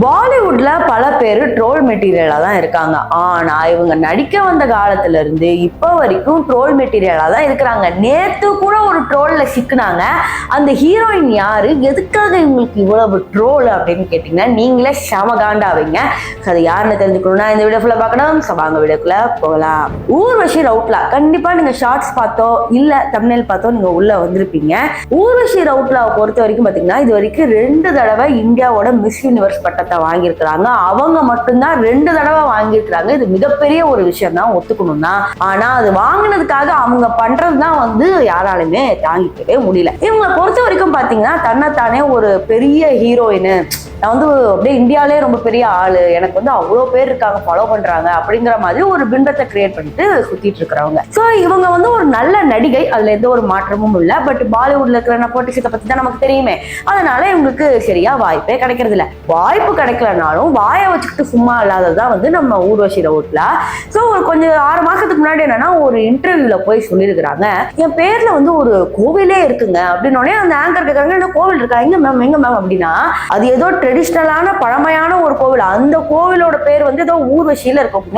பாலிவுட்ல பல பேர் ட்ரோல் மெட்டீரியலா தான் இருக்காங்க. ஆனா இவங்க நடிக்க வந்த காலத்துல இருந்து இப்ப வரைக்கும் ட்ரோல் மெட்டீரியலா தான் இருக்கிறாங்க. நேத்து கூட ஒரு ட்ரோல்ல சிக்கினாங்க. அந்த ஹீரோயின் யாரு, எதுக்காக இவங்களுக்கு இவ்வளவு ட்ரோல் அப்படின்னு கேட்டீங்கன்னா நீங்களே சமகாண்டாவீங்க. அது யாருன்னு தெரிஞ்சுக்கணும்னா இந்த வீடியோ ஃபுல்லா பார்க்கணும். வாங்க வீடியோக்குள்ள போகலாம். ஊர்வஷி ரவுட்லா கண்டிப்பா நீங்க ஷார்ட்ஸ் பார்த்தோ இல்ல தம்ப்நெயில் பார்த்தோ நீங்க உள்ள வந்திருப்பீங்க. ஊர்வஷி ரவுட்லாவை பொறுத்த வரைக்கும் பாத்தீங்கன்னா இது வரைக்கும் 2 தடவை இந்தியாவோட மிஸ் யூனிவர்ஸ் பட்டத்தை வாங்கியிருக்கிறாங்க. அவங்க மட்டும்தான் 2 தடவை வாங்கியிருக்கிறாங்க. இது மிகப்பெரிய ஒரு விஷயம் தான், ஒத்துக்கணும் தான். ஆனா அது வாங்கினதுக்காக அவங்க பண்றதுதான் யாராலுமே தாங்கிக்கவே முடியல. இவங்களை பொறுத்த வரைக்கும் பாத்தீங்கன்னா தன்னைத்தானே ஒரு பெரிய ஹீரோயின், நான் அப்படியே இந்தியாவிலே ரொம்ப பெரிய ஆளு, எனக்கு அவ்வளோ பேர் இருக்காங்க ஃபாலோ பண்றாங்க அப்படிங்கிற மாதிரி ஒரு பிம்பத்தை கிரியேட் பண்ணிட்டு சுத்திட்டு இருக்கிறவங்க. ஸோ இவங்க ஒரு நல்ல நடிகை, அதுல எந்த ஒரு மாற்றமும் இல்லை. பட் பாலிவுட்ல இருக்கிற நெப்போட்டிசத்தை பத்தி தான் நமக்கு தெரியுமே. அதனால இவங்களுக்கு சரியா வாய்ப்பே கிடைக்கிறது இல்லை. வாய்ப்பு கிடைக்கலனாலும் வாயை வச்சுக்கிட்டு சும்மா இல்லாததான் நம்ம ஊர்வஷி ரவுட்லா. ஸோ கொஞ்சம் 6 மாசத்துக்கு முன்னாடி என்னன்னா ஒரு இன்டர்வியூல போய் சொல்லியிருக்கிறாங்க, என் பேர்ல ஒரு கோவிலே இருக்குங்க அப்படின்னோடனே அந்த ஆங்கர் கேட்கறாங்க, என்ன கோவில் இருக்கா, எங்க மேம் எங்க மேம் அப்படின்னா அது ஏதோ ட்ரெடிஷ்னலான பழமையான ஒரு கோவில். அந்த கோவிலோட பேர் ஏதோ ஊர்வசியில இருக்கும்.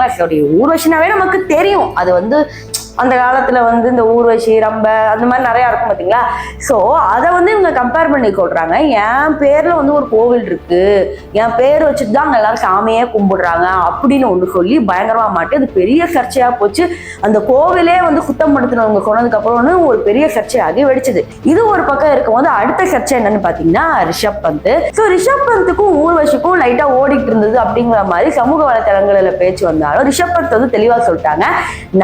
ஊர்வசினாவே நமக்கு தெரியும், அது அந்த காலத்துல இந்த ஊர்வசி ரம்ப அந்த மாதிரி நிறைய இருக்கும் பாத்தீங்களா. ஸோ அதை இவங்க கம்பேர் பண்ணி கொள்றாங்க. என் பேர்ல ஒரு கோவில் இருக்கு, என் பேர் வச்சுட்டு தான் எல்லாரும் சாமியே கும்பிடுறாங்க அப்படின்னு ஒன்று சொல்லி பயங்கரமா மாட்டு அது பெரிய சர்ச்சையா போச்சு. அந்த கோவிலே சுத்தம் படுத்தினவங்க கொண்டதுக்கு அப்புறம் ஒரு பெரிய சர்ச்சையாகி வெடிச்சது. இது ஒரு பக்கம் இருக்கும்போது அடுத்த சர்ச்சை என்னன்னு பாத்தீங்கன்னா ரிஷப் பந்த். ஸோ ரிஷப் பந்துக்கும் ஊர்வசிக்கும் லைட்டா ஓடிட்டு இருந்தது அப்படிங்கிற மாதிரி சமூக வலைத்தளங்களில் பேச்சு வந்தாலும் ரிஷப் பந்த் தெளிவா சொல்லிட்டாங்க,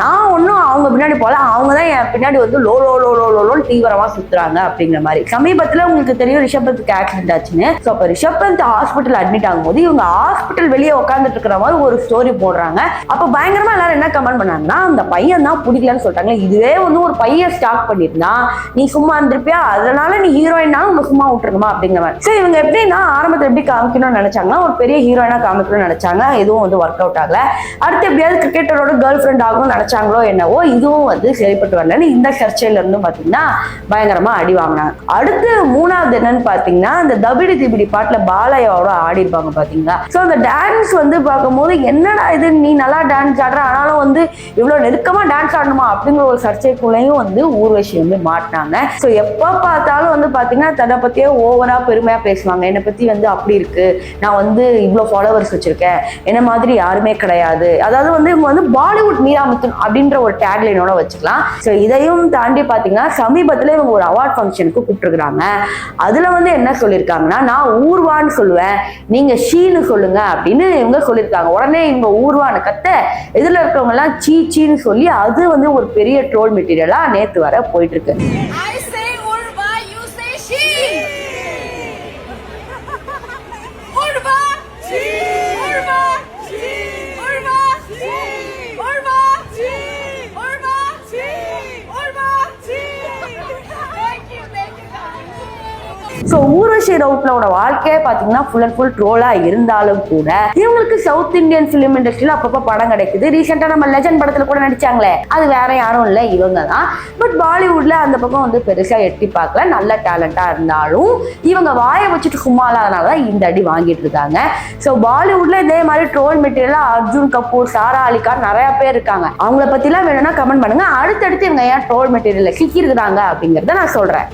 நான் ஒன்னும் அவங்க பின்னாடி போல, அவங்க தான் என் பின்னாடி low low low low low தீவிரமா சுத்துறாங்க அப்படிங்கிற மாதிரி. சமீபத்துல உங்களுக்கு தெரியும் ரிஷப் பந்துக்கு ஆக்சிடென்ட் ஆச்சுன்னு. ஸோ அப்ப ரிஷப் பந்த் ஹாஸ்பிட்டல் அட்மிட் ஆகும்போது இவங்க ஹாஸ்பிட்டல் வெளியே உட்காந்துட்டு இருக்கிற மாதிரி ஒரு ஸ்டோரி போடுறாங்க. அப்ப பயங்கரமா எல்லாரும் என்ன கமெண்ட் பண்ணாங்கன்னா, அந்த பையன் தான் பிடிக்கலன்னு சொல்லிட்டாங்க. இதுவே ஒரு பையன் ஸ்டாக் பண்ணிருந்தா நீ சும்மா இருந்திருப்பியா, அதனால நீ ஹீரோயினாலும் உங்க சும்மா விட்டுருக்குமா அப்படிங்கிற மாதிரி. ஸோ இவங்க எப்படின்னா ஆரம்பத்தில் எப்படி காமிக்கணும்னு நினைச்சாங்கன்னா ஒரு பெரிய ஹீரோயினா காமிக்கணும்னு நினைச்சாங்க. எதுவும் ஒர்க் அவுட் ஆகல. அடுத்து எப்படியாவது கிரிக்கெட்டரோட கேர்ள் ஃப்ரெண்ட் ஆகணும்னு நினைச்சாங்களோ என்னவோ, இதுவும் சரிப்பட்டு வரலன்னு இந்த சர்ச்சையில இருந்து பாத்தீங்கன்னா பயங்கரமா அடி வாங்கினாங்க. அடுத்து 3வது என்னன்னு பாத்தீங்கன்னா இந்த தபிடி திபிடி பாட்டுல பாலையாவோட ஆடி இருப்பாங்க பாத்தீங்களா. சோ அந்த டான்ஸ் பார்க்கும்போது என்னடா இது, நீ நல்லா டான்ஸ் ஆடுற ஆனாலும் இவ்வளவு நெருக்கமா டான்ஸ் ஆடணுமா அப்படிங்கிற ஒரு சர்ச்சைக்குள்ளேயும் ஊர்வசி மாட்டினாங்க. சோ எப்ப பார்த்தாலும் பாத்தீங்கன்னா தன்னை பத்தியே ஓவரா பெருமையா பேசுவாங்க. என்னை பத்தி அப்படி இருக்கு, நான் இவ்வளவு ஃபாலோவர்ஸ் வச்சிருக்கேன், என்ன மாதிரி யாருமே கிடையாது. அதாவது இவங்க பாலிவுட் மீரா மிதுன் அப்படின்ற ஒரு டேக்லைனோட வச்சுக்கலாம். ஸோ இதையும் தாண்டி பார்த்தீங்கன்னா சமீபத்தில் இவங்க ஒரு அவார்ட் ஃபங்க்ஷனுக்கு கூப்பிட்டுருக்குறாங்க. அதில் என்ன சொல்லியிருக்காங்கன்னா, நான் ஊர்வான்னு சொல்லுவேன், நீங்க ஷீன்னு சொல்லுங்க அப்படின்னு இவங்க சொல்லியிருக்காங்க. உடனே இவங்க ஊர்வான்னு கத்த இதில் இருக்கிறவங்க எல்லாம் சீ சீன்னு சொல்லி அது ஒரு பெரிய ட்ரோல் மெட்டீரியலா நேத்து வர போயிட்டு இருக்கு. ஸோ ஊர்வஷி ரவுட்லோட வாழ்க்கையே பார்த்தீங்கன்னா ஃபுல் அண்ட் ஃபுல் ட்ரோலா இருந்தாலும் கூட இவங்களுக்கு சவுத் இந்தியன் ஃபிலிம் இண்டஸ்ட்ரியில் அப்பப்போ படம் கிடைக்குது. ரீசெண்டாக நம்ம லெஜண்ட் படத்தில் கூட நடிச்சாங்களே, அது வேற யாரும் இல்லை, இவங்க தான். பட் பாலிவுட்ல அந்த பக்கம் பெருசாக எட்டி பார்க்கல. நல்ல டேலண்டா இருந்தாலும் இவங்க வாயை வச்சுட்டு சும்மா இல்லாதனால தான் இந்த அடி வாங்கிட்டு இருக்காங்க. ஸோ பாலிவுட்ல இதே மாதிரி ட்ரோல் மெட்டீரியலா அர்ஜுன் கபூர், சாரா அலி கான் நிறைய பேர் இருக்காங்க. அவங்கள பத்திலாம் வேணும்னா கமெண்ட் பண்ணுங்க. அடுத்தடுத்து இவங்க ஏன் ட்ரோல் மெட்டீரியல்ல சிக்கி இருக்கிறாங்க அப்படிங்கிறத நான் சொல்றேன்.